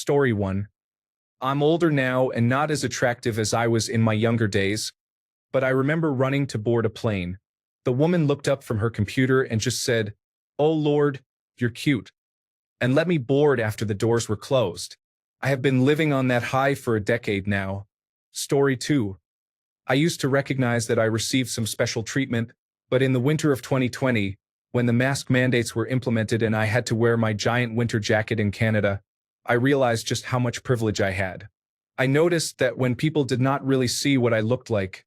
Story 1. I'm older now and not as attractive as I was in my younger days, but I remember running to board a plane. The woman looked up from her computer and just said, "Oh Lord, you're cute," and let me board after the doors were closed. I have been living on that high for a decade now. Story 2. I used to recognize that I received some special treatment, but in the winter of 2020, when the mask mandates were implemented and I had to wear my giant winter jacket in Canada, I realized just how much privilege I had. I noticed that when people did not really see what I looked like,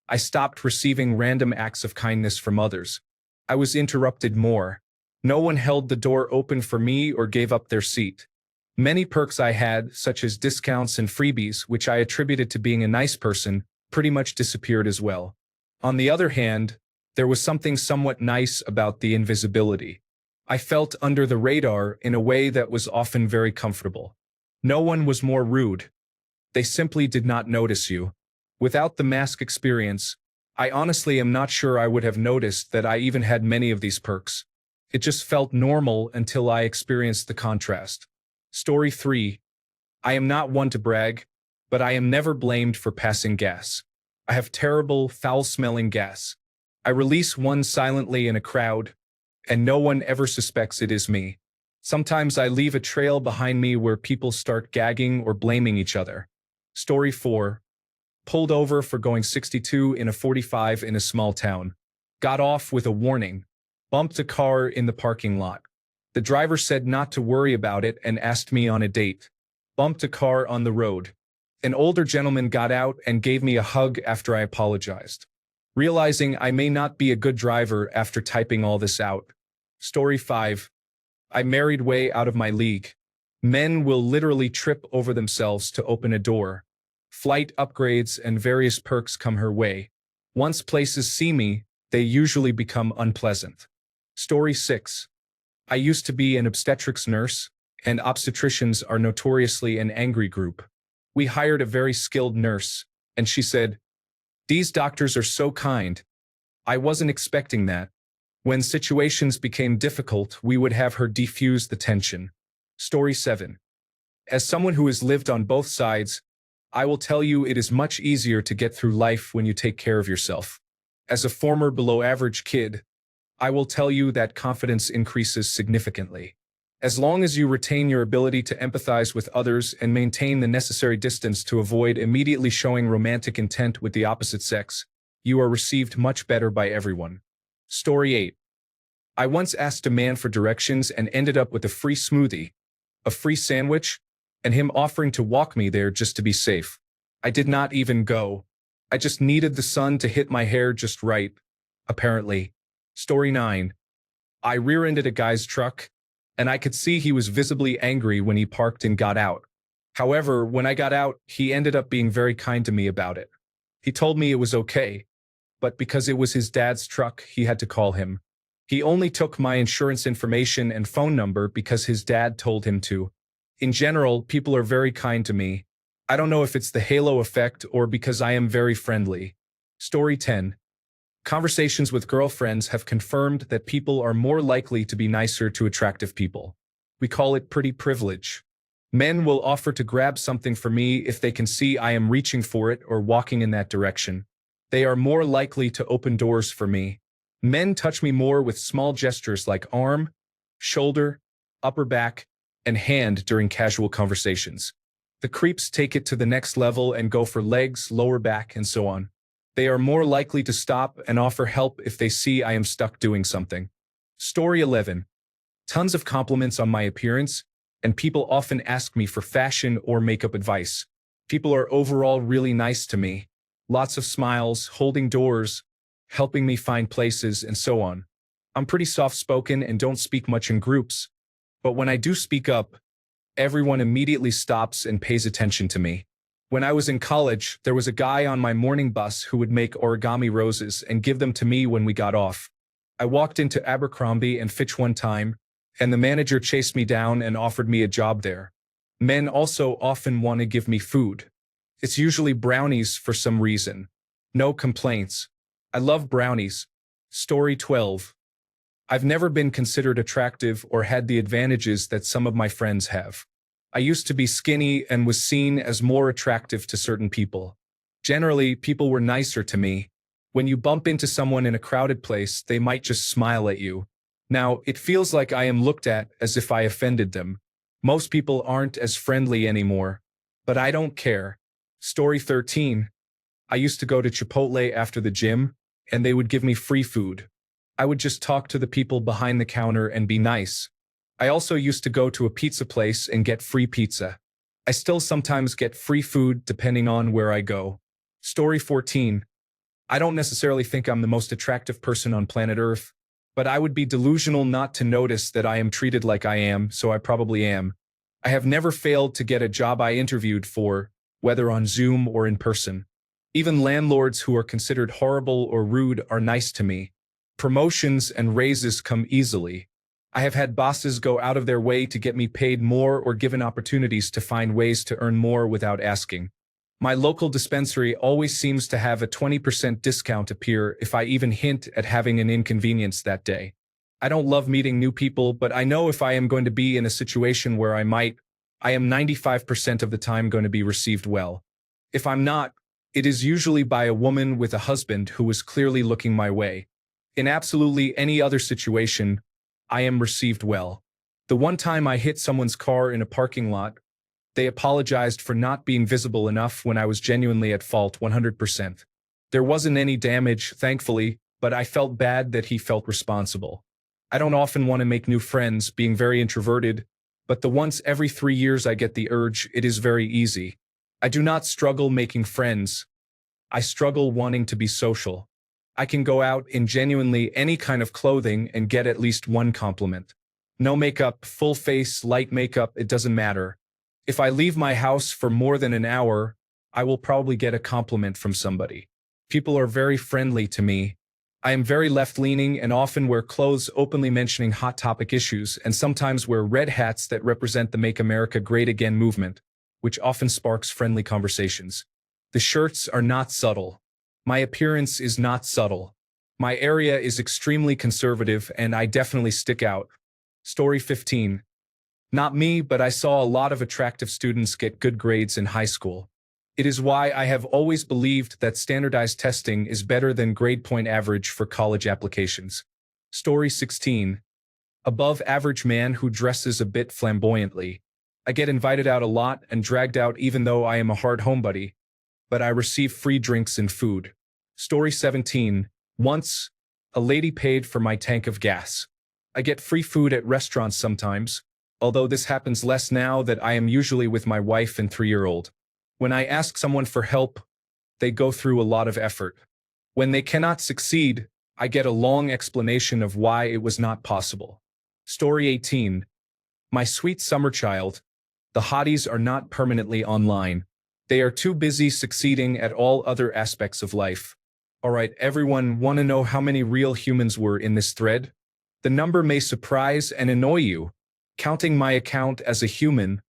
I stopped receiving random acts of kindness from others. I was interrupted more. No one held the door open for me or gave up their seat. Many perks I had, such as discounts and freebies, which I attributed to being a nice person, pretty much disappeared as well. On the other hand, there was something somewhat nice about the invisibility. I felt under the radar in a way that was often very comfortable. No one was more rude. They simply did not notice you. Without the mask experience, I honestly am not sure I would have noticed that I even had many of these perks. It just felt normal until I experienced the contrast. Story 3. I am not one to brag, but I am never blamed for passing gas. I have terrible, foul-smelling gas. I release one silently in a crowd, and no one ever suspects it is me. Sometimes I leave a trail behind me where people start gagging or blaming each other. Story 4. Pulled over for going 62 in a 45 in a small town. Got off with a warning. Bumped a car in the parking lot. The driver said not to worry about it and asked me on a date. Bumped a car on the road. An older gentleman got out and gave me a hug after I apologized. Realizing I may not be a good driver after typing all this out. Story 5. I married way out of my league. Men will literally trip over themselves to open a door. Flight upgrades and various perks come her way. Once places see me, they usually become unpleasant. Story 6. I used to be an obstetrics nurse, and obstetricians are notoriously an angry group. We hired a very skilled nurse, and she said, "These doctors are so kind." I wasn't expecting that. When situations became difficult, we would have her defuse the tension. Story 7. As someone who has lived on both sides, I will tell you it is much easier to get through life when you take care of yourself. As a former below-average kid, I will tell you that confidence increases significantly. As long as you retain your ability to empathize with others and maintain the necessary distance to avoid immediately showing romantic intent with the opposite sex, you are received much better by everyone. Story 8. I once asked a man for directions and ended up with a free smoothie, a free sandwich, and him offering to walk me there just to be safe. I did not even go. I just needed the sun to hit my hair just right, apparently. Story 9. I rear-ended a guy's truck, and I could see he was visibly angry when he parked and got out. However, when I got out, he ended up being very kind to me about it. He told me it was okay, but because it was his dad's truck, he had to call him. He only took my insurance information and phone number because his dad told him to. In general, people are very kind to me. I don't know if it's the halo effect or because I am very friendly. Story 10. Conversations with girlfriends have confirmed that people are more likely to be nicer to attractive people. We call it pretty privilege. Men will offer to grab something for me if they can see I am reaching for it or walking in that direction. They are more likely to open doors for me. Men touch me more with small gestures like arm, shoulder, upper back, and hand during casual conversations. The creeps take it to the next level and go for legs, lower back, and so on. They are more likely to stop and offer help if they see I am stuck doing something. Story 11. Tons of compliments on my appearance, and people often ask me for fashion or makeup advice. People are overall really nice to me. Lots of smiles, holding doors, helping me find places, and so on. I'm pretty soft-spoken and don't speak much in groups. But when I do speak up, everyone immediately stops and pays attention to me. When I was in college, there was a guy on my morning bus who would make origami roses and give them to me when we got off. I walked into Abercrombie and Fitch one time, and the manager chased me down and offered me a job there. Men also often want to give me food. It's usually brownies for some reason. No complaints. I love brownies. Story 12. I've never been considered attractive or had the advantages that some of my friends have. I used to be skinny and was seen as more attractive to certain people. Generally, people were nicer to me. When you bump into someone in a crowded place, they might just smile at you. Now, it feels like I am looked at as if I offended them. Most people aren't as friendly anymore. But I don't care. Story 13. I used to go to Chipotle after the gym, and they would give me free food. I would just talk to the people behind the counter and be nice. I also used to go to a pizza place and get free pizza. I still sometimes get free food depending on where I go. Story 14. I don't necessarily think I'm the most attractive person on planet Earth, but I would be delusional not to notice that I am treated like I am, so I probably am. I have never failed to get a job I interviewed for, whether on Zoom or in person. Even landlords who are considered horrible or rude are nice to me. Promotions and raises come easily. I have had bosses go out of their way to get me paid more or given opportunities to find ways to earn more without asking. My local dispensary always seems to have a 20% discount appear if I even hint at having an inconvenience that day. I don't love meeting new people, but I know if I am going to be in a situation where I am 95% of the time going to be received well. If I'm not, it is usually by a woman with a husband who is clearly looking my way. In absolutely any other situation, I am received well. The one time I hit someone's car in a parking lot, they apologized for not being visible enough when I was genuinely at fault 100%. There wasn't any damage, thankfully, but I felt bad that he felt responsible. I don't often want to make new friends, being very introverted, but the once every 3 years I get the urge, it is very easy. I do not struggle making friends. I struggle wanting to be social. I can go out in genuinely any kind of clothing and get at least one compliment. No makeup, full face, light makeup, it doesn't matter. If I leave my house for more than an hour, I will probably get a compliment from somebody. People are very friendly to me. I am very left-leaning and often wear clothes openly mentioning hot topic issues and sometimes wear red hats that represent the Make America Great Again movement, which often sparks friendly conversations. The shirts are not subtle. My appearance is not subtle. My area is extremely conservative and I definitely stick out. Story 15. Not me, but I saw a lot of attractive students get good grades in high school. It is why I have always believed that standardized testing is better than grade point average for college applications. Story 16. Above average man who dresses a bit flamboyantly. I get invited out a lot and dragged out even though I am a hard homebody, but I receive free drinks and food. Story 17. Once, a lady paid for my tank of gas. I get free food at restaurants sometimes, although this happens less now that I am usually with my wife and 3-year-old. When I ask someone for help, they go through a lot of effort. When they cannot succeed, I get a long explanation of why it was not possible. Story 18. My sweet summer child. The hotties are not permanently online. They are too busy succeeding at all other aspects of life. Alright, everyone, want to know how many real humans were in this thread? The number may surprise and annoy you. Counting my account as a human,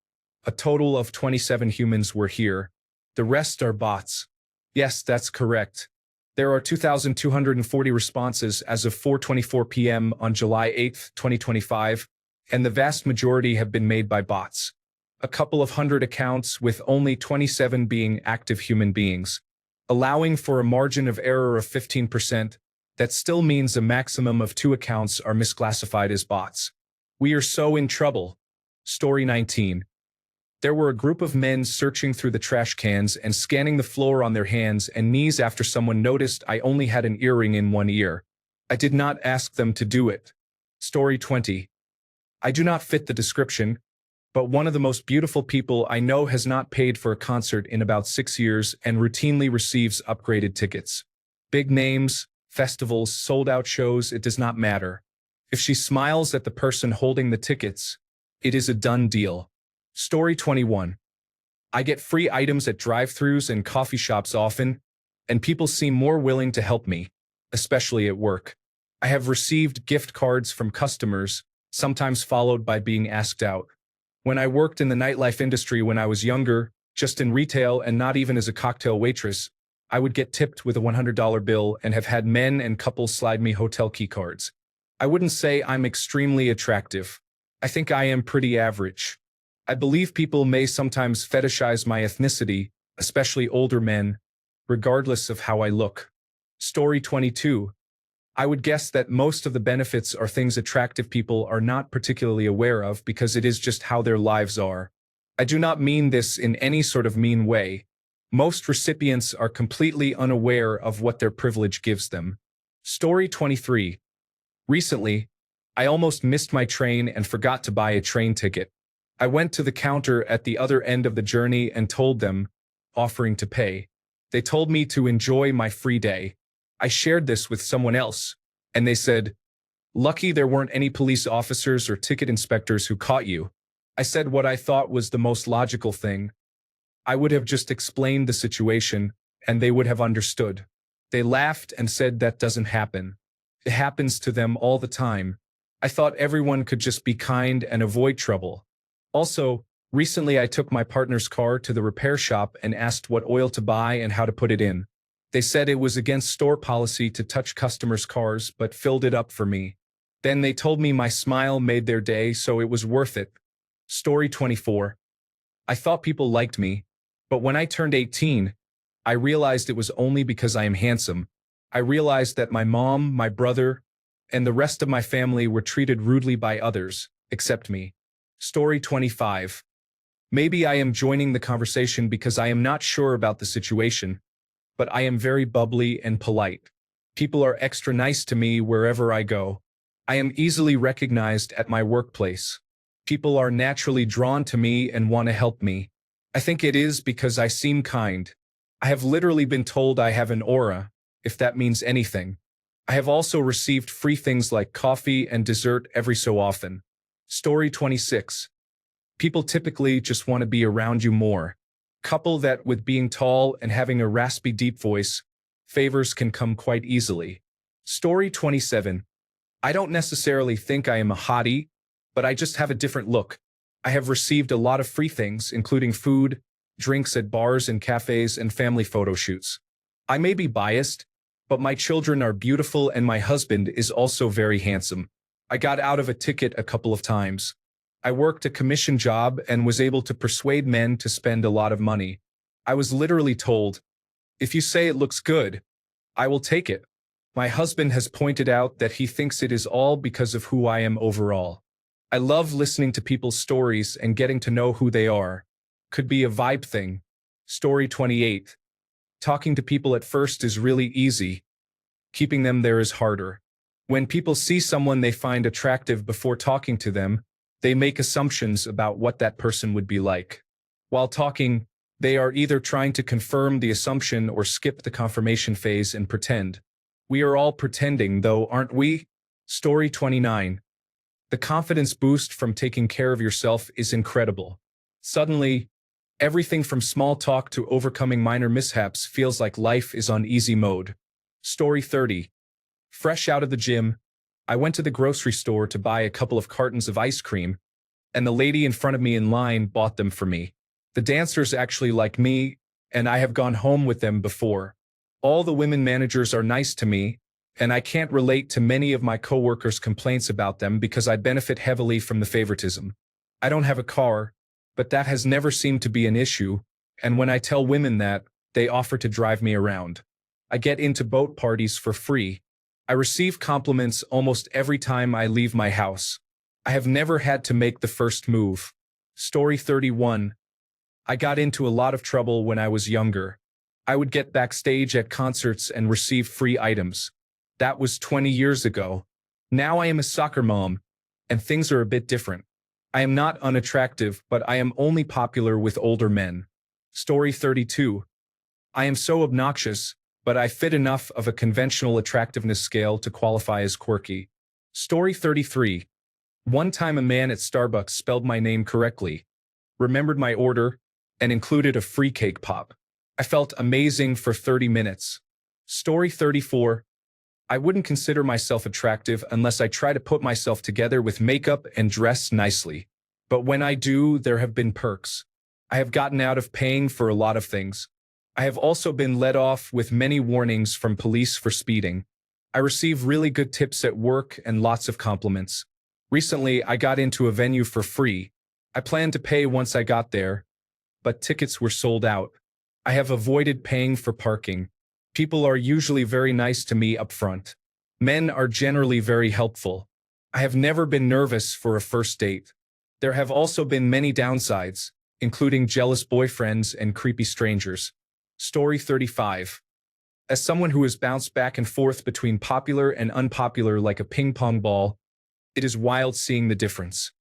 a total of 27 humans were here. The rest are bots. Yes, that's correct. There are 2,240 responses as of 4:24 p.m. on July 8, 2025, and the vast majority have been made by bots. A couple of hundred accounts with only 27 being active human beings. Allowing for a margin of error of 15%, that still means a maximum of 2 accounts are misclassified as bots. We are so in trouble. Story 19. There were a group of men searching through the trash cans and scanning the floor on their hands and knees after someone noticed I only had an earring in one ear. I did not ask them to do it. Story 20. I do not fit the description, but one of the most beautiful people I know has not paid for a concert in about 6 years and routinely receives upgraded tickets. Big names, festivals, sold-out shows, it does not matter. If she smiles at the person holding the tickets, it is a done deal. Story 21. I get free items at drive-thrus and coffee shops often, and people seem more willing to help me, especially at work. I have received gift cards from customers, sometimes followed by being asked out. When I worked in the nightlife industry when I was younger, just in retail and not even as a cocktail waitress, I would get tipped with a $100 bill and have had men and couples slide me hotel key cards. I wouldn't say I'm extremely attractive. I think I am pretty average. I believe people may sometimes fetishize my ethnicity, especially older men, regardless of how I look. Story 22. I would guess that most of the benefits are things attractive people are not particularly aware of because it is just how their lives are. I do not mean this in any sort of mean way. Most recipients are completely unaware of what their privilege gives them. Story 23. Recently, I almost missed my train and forgot to buy a train ticket. I went to the counter at the other end of the journey and told them, offering to pay. They told me to enjoy my free day. I shared this with someone else, and they said, "Lucky there weren't any police officers or ticket inspectors who caught you." I said what I thought was the most logical thing. I would have just explained the situation, and they would have understood. They laughed and said that doesn't happen. It happens to them all the time. I thought everyone could just be kind and avoid trouble. Also, recently I took my partner's car to the repair shop and asked what oil to buy and how to put it in. They said it was against store policy to touch customers' cars, but filled it up for me. Then they told me my smile made their day, so it was worth it. Story 24. I thought people liked me, but when I turned 18, I realized it was only because I am handsome. I realized that my mom, my brother, and the rest of my family were treated rudely by others, except me. Story 25. Maybe I am joining the conversation because I am not sure about the situation, but I am very bubbly and polite. People are extra nice to me wherever I go. I am easily recognized at my workplace. People are naturally drawn to me and want to help me. I think it is because I seem kind. I have literally been told I have an aura, if that means anything. I have also received free things like coffee and dessert every so often. Story 26. People typically just want to be around you more. Couple that with being tall and having a raspy deep voice, favors can come quite easily. Story 27. I don't necessarily think I am a hottie, but I just have a different look. I have received a lot of free things, including food, drinks at bars and cafes, and family photo shoots. I may be biased, but my children are beautiful and my husband is also very handsome. I got out of a ticket a couple of times. I worked a commission job and was able to persuade men to spend a lot of money. I was literally told, "If you say it looks good, I will take it." My husband has pointed out that he thinks it is all because of who I am overall. I love listening to people's stories and getting to know who they are. Could be a vibe thing. Story 28. Talking to people at first is really easy. Keeping them there is harder. When people see someone they find attractive before talking to them, they make assumptions about what that person would be like. While talking, they are either trying to confirm the assumption or skip the confirmation phase and pretend. We are all pretending, though, aren't we? Story 29. The confidence boost from taking care of yourself is incredible. Suddenly, everything from small talk to overcoming minor mishaps feels like life is on easy mode. Story 30. Fresh out of the gym, I went to the grocery store to buy a couple of cartons of ice cream, and the lady in front of me in line bought them for me. The dancers actually like me, and I have gone home with them before. All the women managers are nice to me, and I can't relate to many of my coworkers' complaints about them because I benefit heavily from the favoritism. I don't have a car, but that has never seemed to be an issue, and when I tell women that, they offer to drive me around. I get into boat parties for free. I receive compliments almost every time I leave my house. I have never had to make the first move. Story 31. I got into a lot of trouble when I was younger. I would get backstage at concerts and receive free items. That was 20 years ago. Now I am a soccer mom, and things are a bit different. I am not unattractive, but I am only popular with older men. Story 32. I am so obnoxious, but I fit enough of a conventional attractiveness scale to qualify as quirky. Story 33. One time a man at Starbucks spelled my name correctly, remembered my order, and included a free cake pop. I felt amazing for 30 minutes. Story 34. I wouldn't consider myself attractive unless I try to put myself together with makeup and dress nicely. But when I do, there have been perks. I have gotten out of paying for a lot of things. I have also been let off with many warnings from police for speeding. I receive really good tips at work and lots of compliments. Recently, I got into a venue for free. I planned to pay once I got there, but tickets were sold out. I have avoided paying for parking. People are usually very nice to me up front. Men are generally very helpful. I have never been nervous for a first date. There have also been many downsides, including jealous boyfriends and creepy strangers. Story 35. As someone who has bounced back and forth between popular and unpopular like a ping pong ball, it is wild seeing the difference.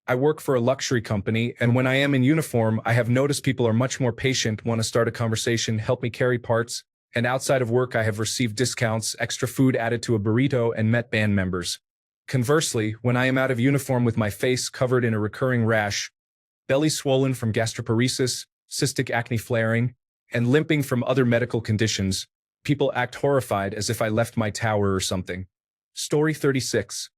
I work for a luxury company, and when I am in uniform, I have noticed people are much more patient, want to start a conversation, help me carry parts, and outside of work I have received discounts, extra food added to a burrito, and met band members. Conversely, when I am out of uniform with my face covered in a recurring rash, belly swollen from gastroparesis, cystic acne flaring, and limping from other medical conditions, people act horrified as if I left my tower or something. Story 36.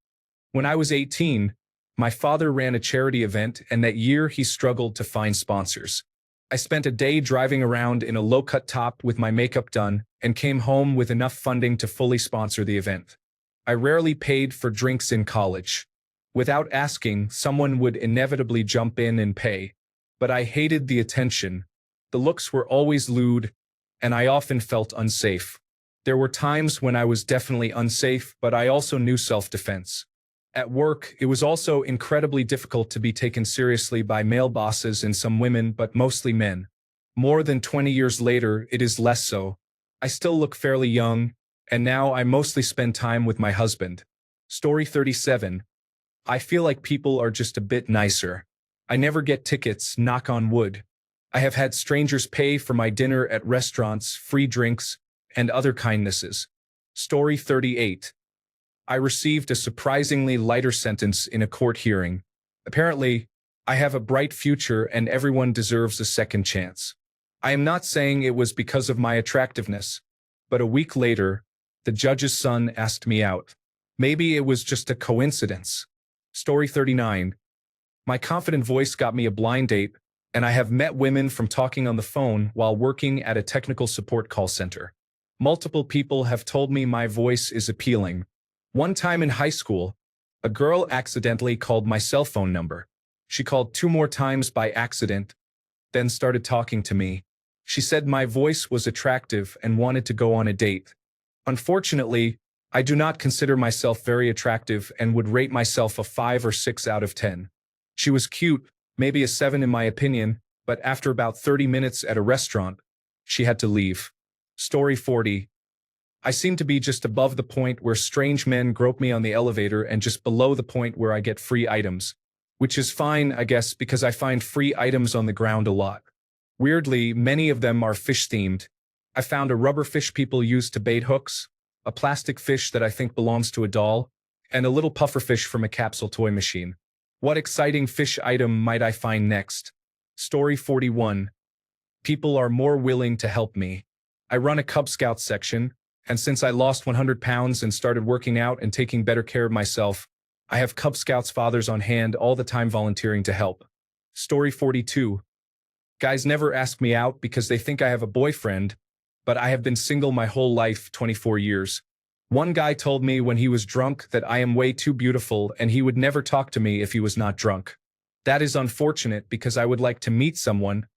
When I was 18, my father ran a charity event, and that year he struggled to find sponsors. I spent a day driving around in a low-cut top with my makeup done and came home with enough funding to fully sponsor the event. I rarely paid for drinks in college. Without asking, someone would inevitably jump in and pay, but I hated the attention. The looks were always lewd, and I often felt unsafe. There were times when I was definitely unsafe, but I also knew self-defense. At work, it was also incredibly difficult to be taken seriously by male bosses and some women, but mostly men. More than 20 years later, it is less so. I still look fairly young, and now I mostly spend time with my husband. Story 37. I feel like people are just a bit nicer. I never get tickets, knock on wood. I have had strangers pay for my dinner at restaurants, free drinks, and other kindnesses. Story 38. I received a surprisingly lighter sentence in a court hearing. Apparently, I have a bright future and everyone deserves a second chance. I am not saying it was because of my attractiveness, but a week later, the judge's son asked me out. Maybe it was just a coincidence. Story 39. My confident voice got me a blind date, and I have met women from talking on the phone while working at a technical support call center. Multiple people have told me my voice is appealing. One time in high school, a girl accidentally called my cell phone number. She called 2 more times by accident, then started talking to me. She said my voice was attractive and wanted to go on a date. Unfortunately, I do not consider myself very attractive and would rate myself a 5 or 6 out of 10. She was cute, maybe a 7 in my opinion, but after about 30 minutes at a restaurant, she had to leave. Story 40. I seem to be just above the point where strange men grope me on the elevator and just below the point where I get free items. Which is fine, I guess, because I find free items on the ground a lot. Weirdly, many of them are fish-themed. I found a rubber fish people use to bait hooks, a plastic fish that I think belongs to a doll, and a little puffer fish from a capsule toy machine. What exciting fish item might I find next? Story 41. People are more willing to help me. I run a Cub Scout section, and since I lost 100 pounds and started working out and taking better care of myself, I have Cub Scouts fathers on hand all the time volunteering to help. Story 42. Guys never ask me out because they think I have a boyfriend, but I have been single my whole life, 24 years. One guy told me when he was drunk that I am way too beautiful and he would never talk to me if he was not drunk. That is unfortunate because I would like to meet someone,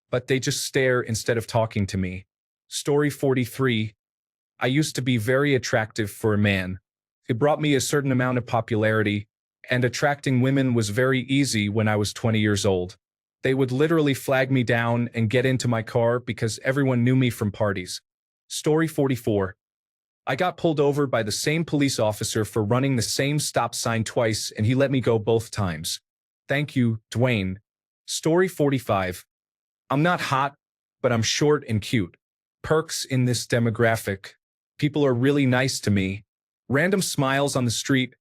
but they just stare instead of talking to me. Story 43. I used to be very attractive for a man. It brought me a certain amount of popularity, and attracting women was very easy when I was 20 years old. They would literally flag me down and get into my car because everyone knew me from parties. Story 44. I got pulled over by the same police officer for running the same stop sign twice, and he let me go both times. Thank you, Dwayne. Story 45. I'm not hot, but I'm short and cute. Perks in this demographic. People are really nice to me. Random smiles on the street,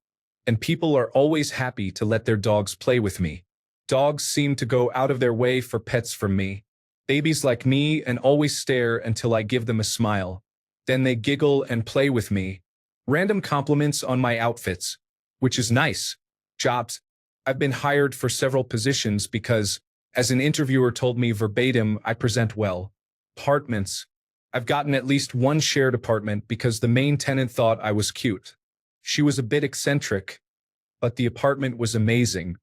and people are always happy to let their dogs play with me. Dogs seem to go out of their way for pets from me. Babies like me and always stare until I give them a smile. Then they giggle and play with me. Random compliments on my outfits, which is nice. Jobs. I've been hired for several positions because, as an interviewer told me verbatim, I present well. Apartments. I've gotten at least one shared apartment because the main tenant thought I was cute. She was a bit eccentric, but the apartment was amazing.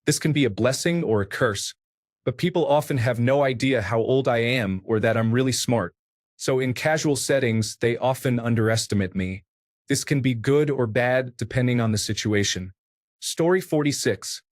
This can be a blessing or a curse, but people often have no idea how old I am or that I'm really smart. So in casual settings, they often underestimate me. This can be good or bad depending on the situation. Story 46.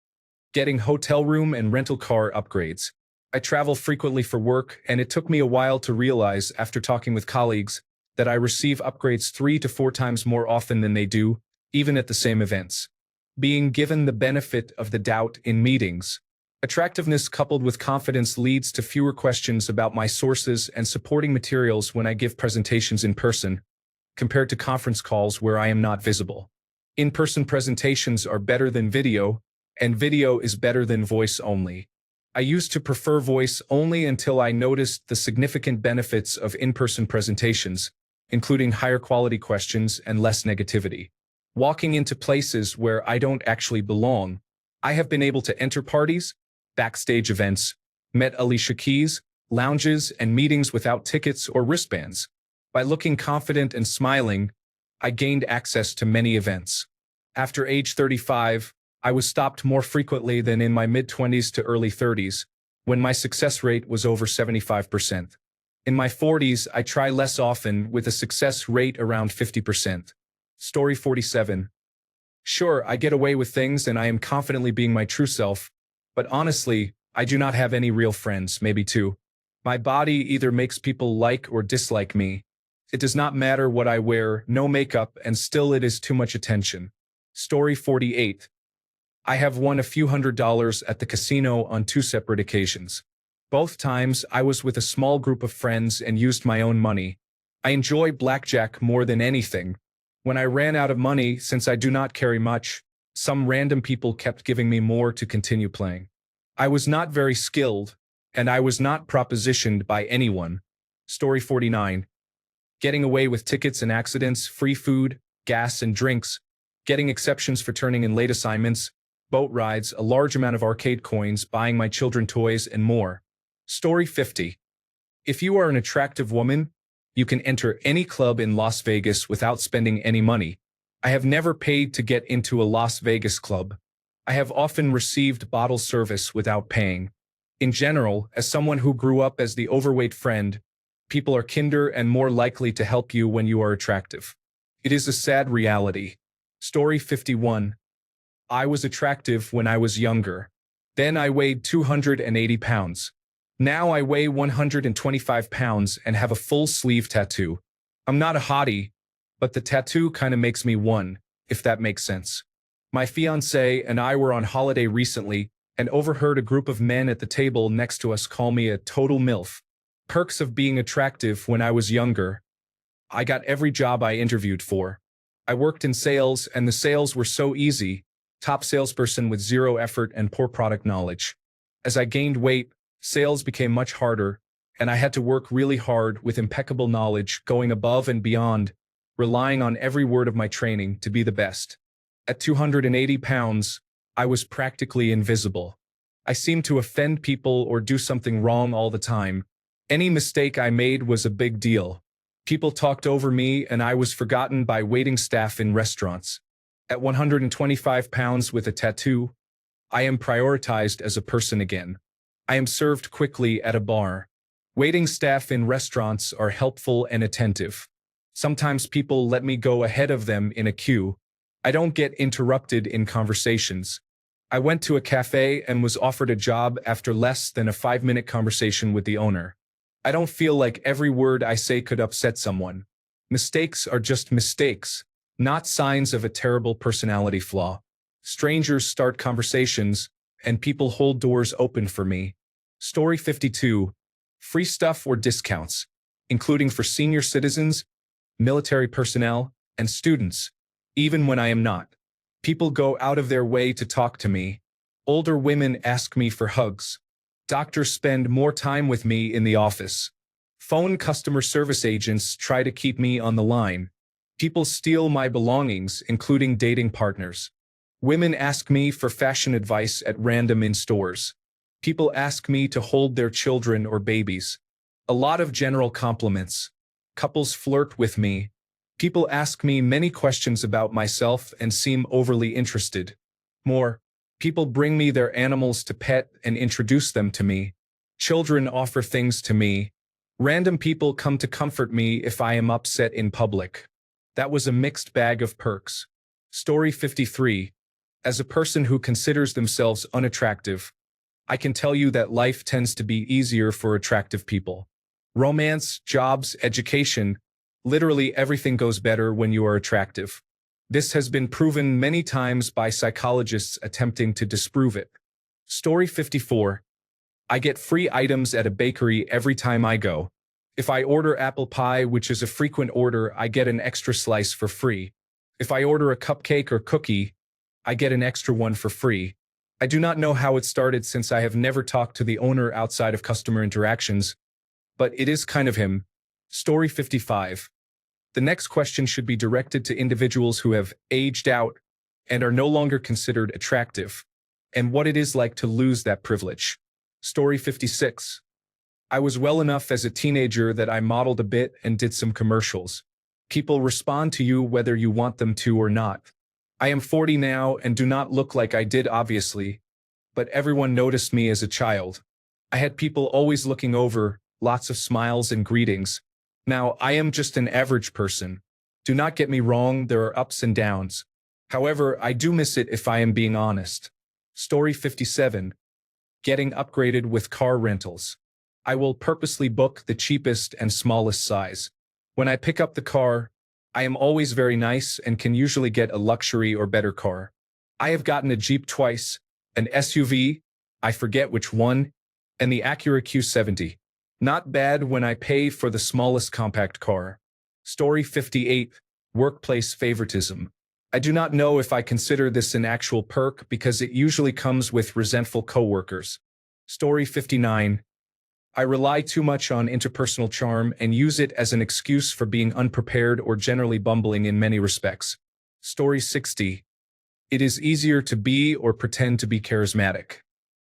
Getting hotel room and rental car upgrades. I travel frequently for work, and it took me a while to realize, after talking with colleagues, that I receive upgrades 3 to 4 times more often than they do, even at the same events. Being given the benefit of the doubt in meetings. Attractiveness coupled with confidence leads to fewer questions about my sources and supporting materials when I give presentations in person, compared to conference calls where I am not visible. In-person presentations are better than video, and video is better than voice only. I used to prefer voice only until I noticed the significant benefits of in-person presentations, including higher quality questions and less negativity. Walking into places where I don't actually belong, I have been able to enter parties, backstage events, met Alicia Keys, lounges, and meetings without tickets or wristbands. By looking confident and smiling, I gained access to many events. After age 35, I was stopped more frequently than in my mid-20s to early 30s, when my success rate was over 75%. In my 40s, I try less often with a success rate around 50%. Story 47. Sure, I get away with things and I am confidently being my true self, but honestly, I do not have any real friends, maybe two. My body either makes people like or dislike me. It does not matter what I wear, no makeup, and still it is too much attention. Story 48. I have won a few $100s at the casino on 2 separate occasions. Both times, I was with a small group of friends and used my own money. I enjoy blackjack more than anything. When I ran out of money, since I do not carry much, some random people kept giving me more to continue playing. I was not very skilled, and I was not propositioned by anyone. Story 49. Getting away with tickets and accidents, free food, gas and drinks, getting exceptions for turning in late assignments, boat rides, a large amount of arcade coins, buying my children toys, and more. Story 50. If you are an attractive woman, you can enter any club in Las Vegas without spending any money. I have never paid to get into a Las Vegas club. I have often received bottle service without paying. In general, as someone who grew up as the overweight friend, people are kinder and more likely to help you when you are attractive. It is a sad reality. Story 51. I was attractive when I was younger. Then I weighed 280 pounds. Now I weigh 125 pounds and have a full sleeve tattoo. I'm not a hottie, but the tattoo kind of makes me one, if that makes sense. My fiancé and I were on holiday recently and overheard a group of men at the table next to us call me a total MILF. Perks of being attractive when I was younger. I got every job I interviewed for. I worked in sales and the sales were so easy. Top salesperson with zero effort and poor product knowledge. As I gained weight, sales became much harder, and I had to work really hard with impeccable knowledge, going above and beyond, relying on every word of my training to be the best. At 280 pounds, I was practically invisible. I seemed to offend people or do something wrong all the time. Any mistake I made was a big deal. People talked over me and I was forgotten by waiting staff in restaurants. At 125 pounds with a tattoo, I am prioritized as a person again. I am served quickly at a bar. Waiting staff in restaurants are helpful and attentive. Sometimes people let me go ahead of them in a queue. I don't get interrupted in conversations. I went to a cafe and was offered a job after less than a 5-minute conversation with the owner. I don't feel like every word I say could upset someone. Mistakes are just mistakes, not signs of a terrible personality flaw. Strangers start conversations, and people hold doors open for me. Story 52. Free stuff or discounts, including for senior citizens, military personnel, and students, even when I am not. People go out of their way to talk to me. Older women ask me for hugs. Doctors spend more time with me in the office. Phone customer service agents try to keep me on the line. People steal my belongings, including dating partners. Women ask me for fashion advice at random in stores. People ask me to hold their children or babies. A lot of general compliments. Couples flirt with me. People ask me many questions about myself and seem overly interested. More. People bring me their animals to pet and introduce them to me. Children offer things to me. Random people come to comfort me if I am upset in public. That was a mixed bag of perks. Story 53. As a person who considers themselves unattractive, I can tell you that life tends to be easier for attractive people. Romance, jobs, education, literally everything goes better when you are attractive. This has been proven many times by psychologists attempting to disprove it. Story 54. I get free items at a bakery every time I go. If I order apple pie, which is a frequent order, I get an extra slice for free. If I order a cupcake or cookie, I get an extra one for free. I do not know how it started since I have never talked to the owner outside of customer interactions, but it is kind of him. Story 55. The next question should be directed to individuals who have aged out and are no longer considered attractive, and what it is like to lose that privilege. Story 56. I was well enough as a teenager that I modeled a bit and did some commercials. People respond to you whether you want them to or not. I am 40 now and do not look like I did, obviously, but everyone noticed me as a child. I had people always looking over, lots of smiles and greetings. Now, I am just an average person. Do not get me wrong, there are ups and downs. However, I do miss it if I am being honest. Story 57. Getting upgraded with car rentals. I will purposely book the cheapest and smallest size. When I pick up the car, I am always very nice and can usually get a luxury or better car. I have gotten a Jeep twice, an SUV, I forget which one, and the Acura Q70. Not bad when I pay for the smallest compact car. Story 58. Workplace favoritism. I do not know if I consider this an actual perk because it usually comes with resentful coworkers. Story 59. I rely too much on interpersonal charm and use it as an excuse for being unprepared or generally bumbling in many respects. Story 60. It is easier to be or pretend to be charismatic.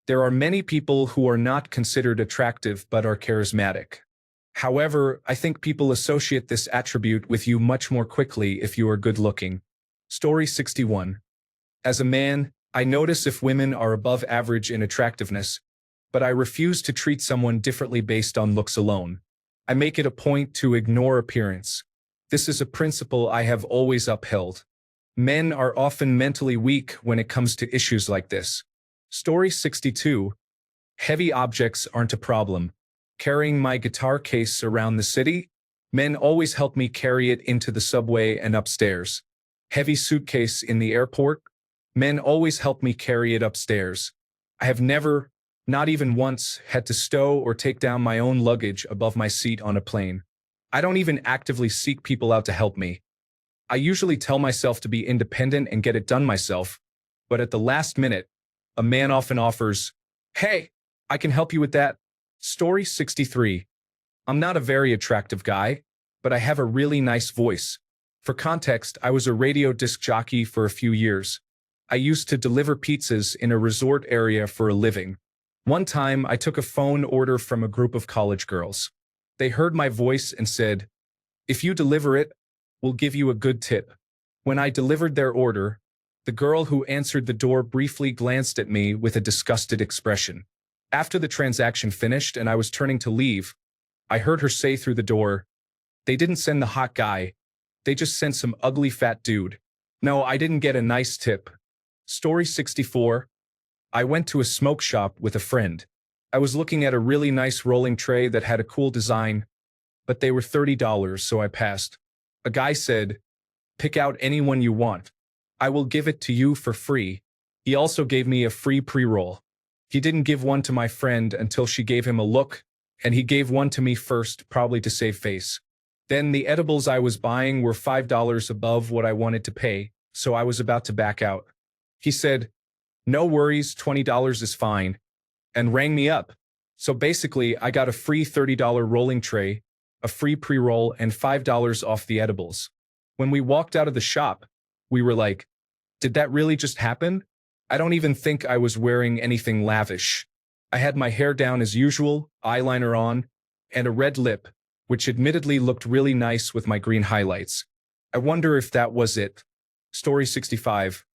There are many people who are not considered attractive but are charismatic. However, I think people associate this attribute with you much more quickly if you are good-looking. Story 61. As a man, I notice if women are above average in attractiveness, but I refuse to treat someone differently based on looks alone. I make it a point to ignore appearance. This is a principle I have always upheld. Men are often mentally weak when it comes to issues like this. Story 62. Heavy objects aren't a problem. Carrying my guitar case around the city, men always help me carry it into the subway and upstairs. Heavy suitcase in the airport, men always help me carry it upstairs. I have never, not even once, had to stow or take down my own luggage above my seat on a plane. I don't even actively seek people out to help me. I usually tell myself to be independent and get it done myself, but at the last minute, a man often offers, "Hey, I can help you with that." Story 63. I'm not a very attractive guy, but I have a really nice voice. For context, I was a radio disc jockey for a few years. I used to deliver pizzas in a resort area for a living. One time, I took a phone order from a group of college girls. They heard my voice and said, "If you deliver it, we'll give you a good tip." When I delivered their order, the girl who answered the door briefly glanced at me with a disgusted expression. After the transaction finished and I was turning to leave, I heard her say through the door, "They didn't send the hot guy. They just sent some ugly fat dude." No, I didn't get a nice tip. Story 64. I went to a smoke shop with a friend. I was looking at a really nice rolling tray that had a cool design, but they were $30, so I passed. A guy said, "Pick out any one you want. I will give it to you for free." He also gave me a free pre-roll. He didn't give one to my friend until she gave him a look, and he gave one to me first, probably to save face. Then the edibles I was buying were $5 above what I wanted to pay, so I was about to back out. He said, "No worries, $20 is fine," and rang me up. So basically, I got a free $30 rolling tray, a free pre-roll, and $5 off the edibles. When we walked out of the shop, we were like, did that really just happen? I don't even think I was wearing anything lavish. I had my hair down as usual, eyeliner on, and a red lip, which admittedly looked really nice with my green highlights. I wonder if that was it. Story 65.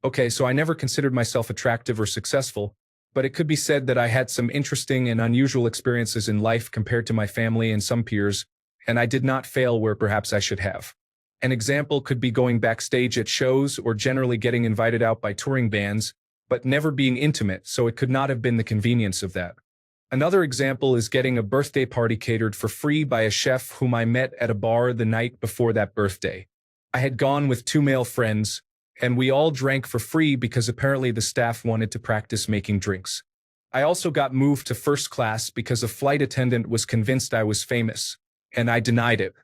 Okay, so I never considered myself attractive or successful, but it could be said that I had some interesting and unusual experiences in life compared to my family and some peers, and I did not fail where perhaps I should have. An example could be going backstage at shows or generally getting invited out by touring bands, but never being intimate, so it could not have been the convenience of that. Another example is getting a birthday party catered for free by a chef whom I met at a bar the night before that birthday. I had gone with two male friends, and we all drank for free because apparently the staff wanted to practice making drinks. I also got moved to first class because a flight attendant was convinced I was famous, and I denied it.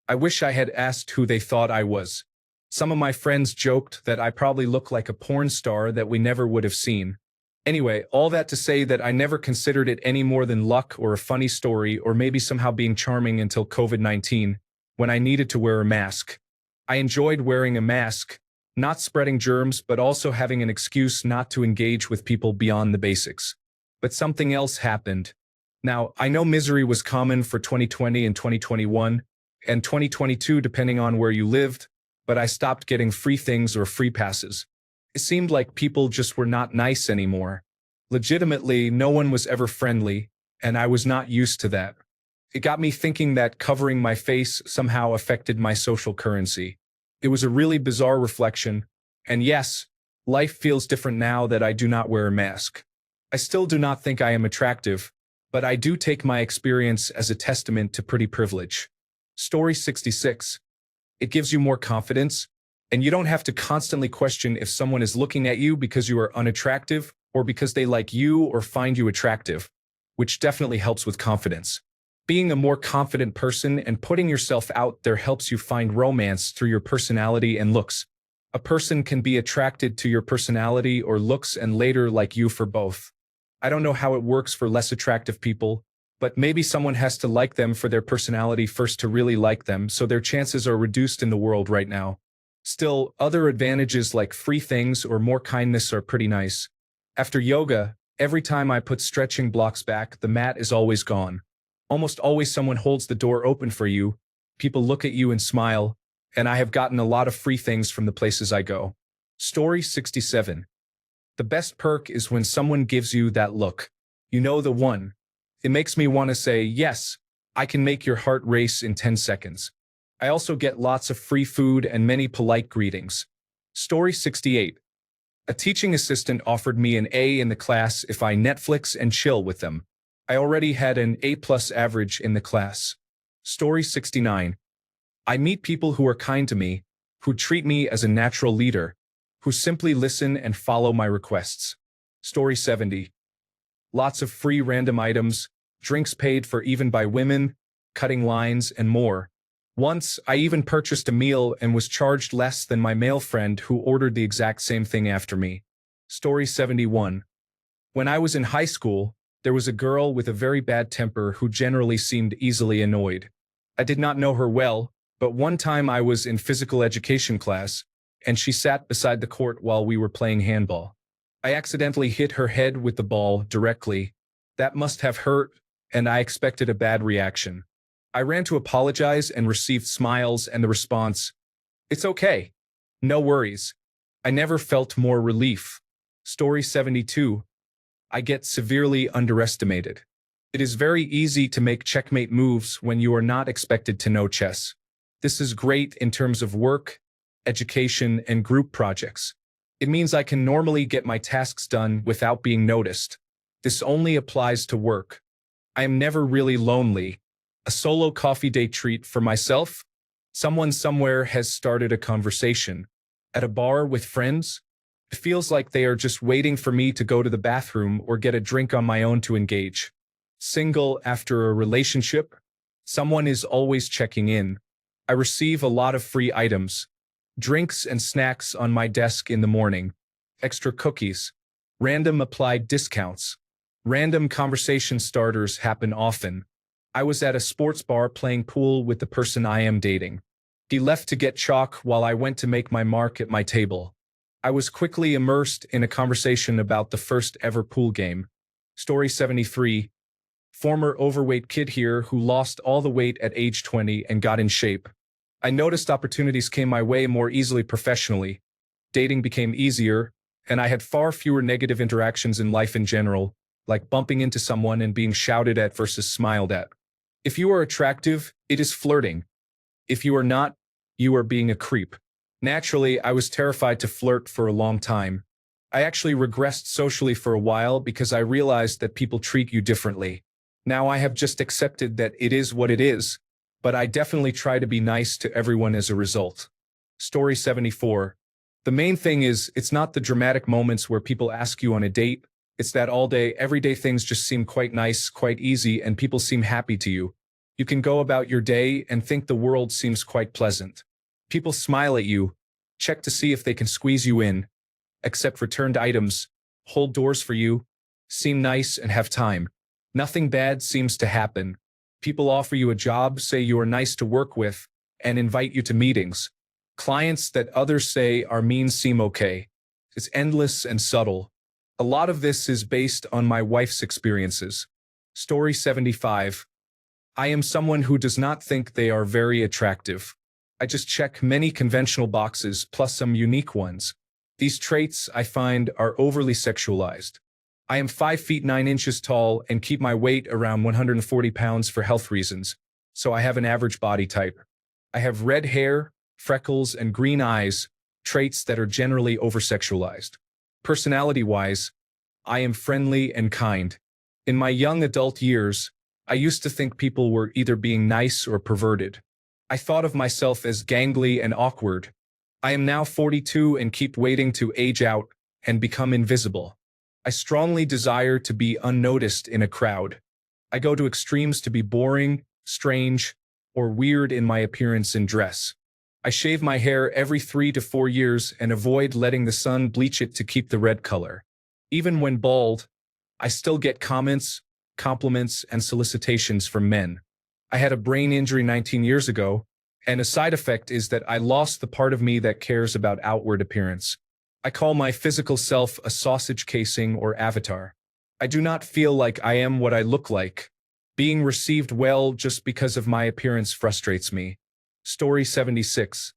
I wish I had asked who they thought I was. Some of my friends joked that I probably look like a porn star that we never would have seen. Anyway, all that to say that I never considered it any more than luck or a funny story or maybe somehow being charming until COVID-19, when I needed to wear a mask. I enjoyed wearing a mask, not spreading germs but also having an excuse not to engage with people beyond the basics. But something else happened. Now, I know misery was common for 2020 and 2021, and 2022 depending on where you lived, but I stopped getting free things or free passes. It seemed like people just were not nice anymore. Legitimately, no one was ever friendly, and I was not used to that. It got me thinking that covering my face somehow affected my social currency. It was a really bizarre reflection, and yes, life feels different now that I do not wear a mask. I still do not think I am attractive, but I do take my experience as a testament to pretty privilege. Story 66. It gives you more confidence, and you don't have to constantly question if someone is looking at you because you are unattractive or because they like you or find you attractive, which definitely helps with confidence. Being a more confident person and putting yourself out there helps you find romance through your personality and looks. A person can be attracted to your personality or looks and later like you for both. I don't know how it works for less attractive people, but maybe someone has to like them for their personality first to really like them, so their chances are reduced in the world right now. Still, other advantages like free things or more kindness are pretty nice. After yoga, every time I put stretching blocks back, the mat is always gone. Almost always someone holds the door open for you, people look at you and smile, and I have gotten a lot of free things from the places I go. Story 67. The best perk is when someone gives you that look. You know, the one. It makes me want to say, yes, I can make your heart race in 10 seconds. I also get lots of free food and many polite greetings. Story 68. A teaching assistant offered me an A in the class if I Netflix and chill with them. I already had an A+ average in the class. Story 69. I meet people who are kind to me, who treat me as a natural leader, who simply listen and follow my requests. Story 70. Lots of free random items, drinks paid for even by women, cutting lines, and more. Once, I even purchased a meal and was charged less than my male friend who ordered the exact same thing after me. Story 71. When I was in high school, there was a girl with a very bad temper who generally seemed easily annoyed. I did not know her well, but one time I was in physical education class, and she sat beside the court while we were playing handball. I accidentally hit her head with the ball directly. That must have hurt, and I expected a bad reaction. I ran to apologize and received smiles and the response, "It's okay. No worries." I never felt more relief. Story 72. I get severely underestimated. It is very easy to make checkmate moves when you are not expected to know chess. This is great in terms of work, education, and group projects. It means I can normally get my tasks done without being noticed. This only applies to work. I am never really lonely. A solo coffee date treat for myself? Someone somewhere has started a conversation. At a bar with friends? It feels like they are just waiting for me to go to the bathroom or get a drink on my own to engage. Single after a relationship? Someone is always checking in. I receive a lot of free items. Drinks and snacks on my desk in the morning. Extra cookies. Random applied discounts. Random conversation starters happen often. I was at a sports bar playing pool with the person I am dating. He left to get chalk while I went to make my mark at my table. I was quickly immersed in a conversation about the first ever pool game. Story 73. Former overweight kid here who lost all the weight at age 20 and got in shape. I noticed opportunities came my way more easily professionally. Dating became easier, and I had far fewer negative interactions in life in general, like bumping into someone and being shouted at versus smiled at. If you are attractive, it is flirting. If you are not, you are being a creep. Naturally, I was terrified to flirt for a long time. I actually regressed socially for a while because I realized that people treat you differently. Now I have just accepted that it is what it is, but I definitely try to be nice to everyone as a result. Story 74. The main thing is, it's not the dramatic moments where people ask you on a date. It's that all day, everyday things just seem quite nice, quite easy, and people seem happy to you. You can go about your day and think the world seems quite pleasant. People smile at you, check to see if they can squeeze you in, accept returned items, hold doors for you, seem nice and have time. Nothing bad seems to happen. People offer you a job, say you are nice to work with, and invite you to meetings. Clients that others say are mean seem okay. It's endless and subtle. A lot of this is based on my wife's experiences. Story 75. I am someone who does not think they are very attractive. I just check many conventional boxes plus some unique ones. These traits, I find, are overly sexualized. I am 5 feet 9 inches tall and keep my weight around 140 pounds for health reasons, so I have an average body type. I have red hair, freckles, and green eyes, traits that are generally oversexualized. Personality-wise, I am friendly and kind. In my young adult years, I used to think people were either being nice or perverted. I thought of myself as gangly and awkward. I am now 42 and keep waiting to age out and become invisible. I strongly desire to be unnoticed in a crowd. I go to extremes to be boring, strange, or weird in my appearance and dress. I shave my hair every 3 to 4 years and avoid letting the sun bleach it to keep the red color. Even when bald, I still get comments, compliments, and solicitations from men. I had a brain injury 19 years ago, and a side effect is that I lost the part of me that cares about outward appearance. I call my physical self a sausage casing or avatar. I do not feel like I am what I look like. Being received well just because of my appearance frustrates me. Story 76.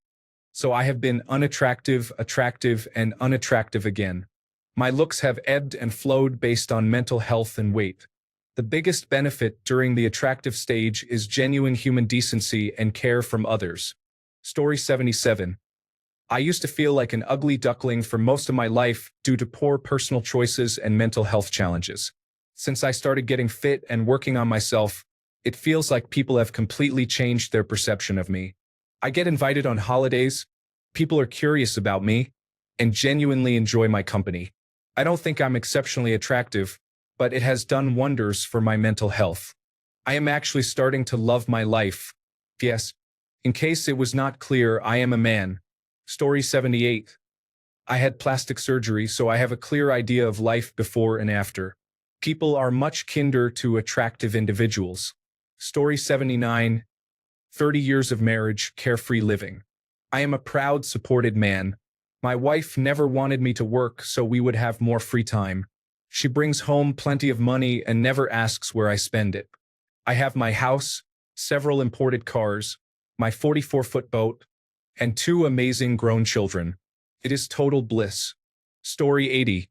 So I have been unattractive, attractive, and unattractive again. My looks have ebbed and flowed based on mental health and weight. The biggest benefit during the attractive stage is genuine human decency and care from others. Story 77. I used to feel like an ugly duckling for most of my life due to poor personal choices and mental health challenges. Since I started getting fit and working on myself, it feels like people have completely changed their perception of me. I get invited on holidays, people are curious about me, and genuinely enjoy my company. I don't think I'm exceptionally attractive, but it has done wonders for my mental health. I am actually starting to love my life. Yes, in case it was not clear, I am a man. Story 78. I had plastic surgery, so I have a clear idea of life before and after. People are much kinder to attractive individuals. Story 79. 30 years of marriage, carefree living. I am a proud, supported man. My wife never wanted me to work, so we would have more free time. She brings home plenty of money and never asks where I spend it. I have my house, several imported cars, my 44-foot boat, and 2 amazing grown children. It is total bliss. Story 80.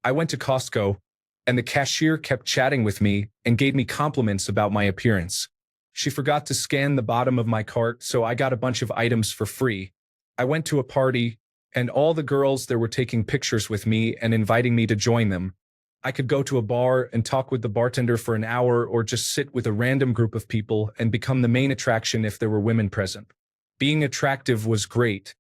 I went to Costco, and the cashier kept chatting with me and gave me compliments about my appearance. She forgot to scan the bottom of my cart, so I got a bunch of items for free. I went to a party, and all the girls there were taking pictures with me and inviting me to join them. I could go to a bar and talk with the bartender for an hour or just sit with a random group of people and become the main attraction if there were women present. Being attractive was great.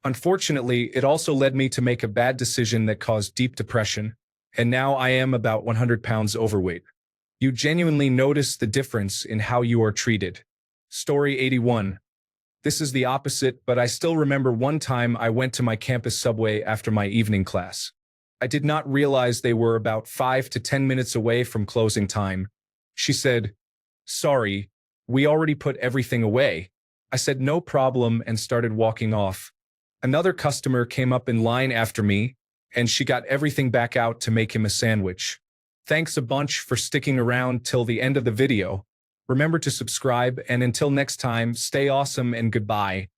Unfortunately, it also led me to make a bad decision that caused deep depression, and now I am about 100 pounds overweight. You genuinely notice the difference in how you are treated. Story 81. This is the opposite, but I still remember one time I went to my campus subway after my evening class. I did not realize they were about 5 to 10 minutes away from closing time. She said, "Sorry, we already put everything away." I said no problem and started walking off. Another customer came up in line after me, and she got everything back out to make him a sandwich. Thanks a bunch for sticking around till the end of the video. Remember to subscribe, and until next time, stay awesome and goodbye.